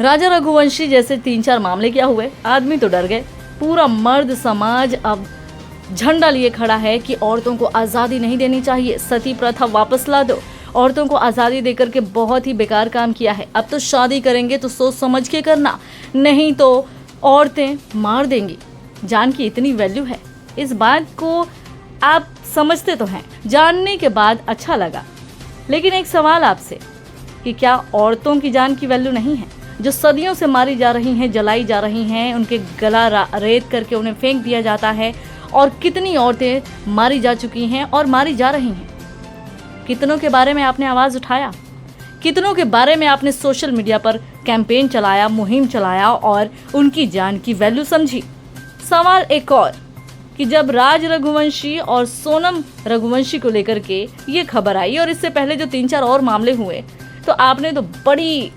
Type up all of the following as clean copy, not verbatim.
राजा रघुवंशी जैसे 3-4 मामले क्या हुए, आदमी तो डर गए। पूरा मर्द समाज अब झंडा लिए खड़ा है कि औरतों को आज़ादी नहीं देनी चाहिए, सती प्रथा वापस ला दो, औरतों को आज़ादी देकर के बहुत ही बेकार काम किया है। अब तो शादी करेंगे तो सोच समझ के करना, नहीं तो औरतें मार देंगी। जान की इतनी वैल्यू है, इस बात को आप समझते तो हैं। जानने के बाद अच्छा लगा, लेकिन एक सवाल आपसे कि क्या औरतों की जान की वैल्यू नहीं है? जो सदियों से मारी जा रही हैं, जलाई जा रही हैं, उनके गला रेत करके उन्हें फेंक दिया जाता है, और कितनी औरतें मारी जा चुकी हैं और मारी जा रही हैं। कितनों के बारे में आपने आवाज़ उठाया? कितनों के बारे में आपने सोशल मीडिया पर कैंपेन चलाया, मुहिम चलाया और उनकी जान की वैल्यू समझी? सवाल एक और कि जब राज रघुवंशी और सोनम रघुवंशी को लेकर के ये खबर आई और इससे पहले जो 3-4 और मामले हुए, तो आपने तो बड़ी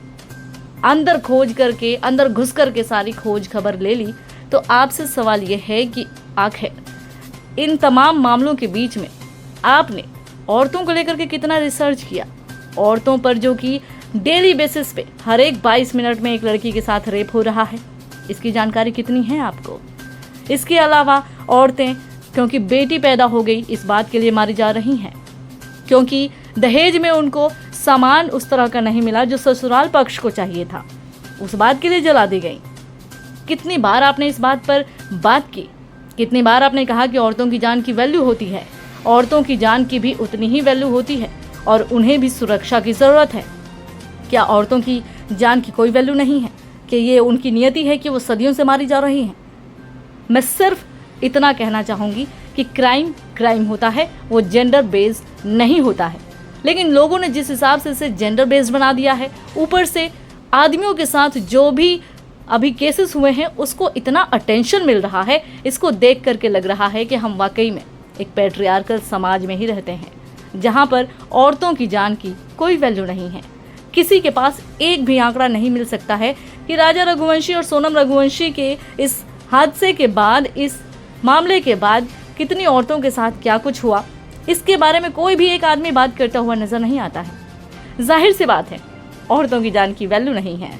अंदर खोज करके, अंदर घुस करके सारी खोज खबर ले ली। तो आपसे सवाल ये है कि आखिर इन तमाम मामलों के बीच में आपने औरतों को लेकर के कितना रिसर्च किया? औरतों पर जो कि डेली बेसिस पे हर एक 22 मिनट में एक लड़की के साथ रेप हो रहा है, इसकी जानकारी कितनी है आपको? इसके अलावा औरतें क्योंकि बेटी पैदा हो गई इस बात के लिए मारी जा रही हैं, क्योंकि दहेज में उनको सामान उस तरह का नहीं मिला जो ससुराल पक्ष को चाहिए था, उस बात के लिए जला दी गई। कितनी बार आपने इस बात पर बात की? कितनी बार आपने कहा कि औरतों की जान की वैल्यू होती है, औरतों की जान की भी उतनी ही वैल्यू होती है और उन्हें भी सुरक्षा की ज़रूरत है? क्या औरतों की जान की कोई वैल्यू नहीं है? कि ये उनकी नियति है कि वो सदियों से मारी जा रही हैं? मैं सिर्फ इतना कहना चाहूँगी कि क्राइम होता है, वो जेंडर बेस्ड नहीं होता है। लेकिन लोगों ने जिस हिसाब से इसे जेंडर बेस्ड बना दिया है, ऊपर से आदमियों के साथ जो भी अभी केसेस हुए हैं उसको इतना अटेंशन मिल रहा है, इसको देख करके लग रहा है कि हम वाकई में एक पैट्रियार्कल समाज में ही रहते हैं, जहाँ पर औरतों की जान की कोई वैल्यू नहीं है। किसी के पास एक भी आंकड़ा नहीं मिल सकता है कि राजा रघुवंशी और सोनम रघुवंशी के इस हादसे के बाद, इस मामले के बाद कितनी औरतों के साथ क्या कुछ हुआ, इसके बारे में कोई भी एक आदमी बात करता हुआ नजर नहीं आता है। जाहिर सी बात है, औरतों की जान की वैल्यू नहीं है।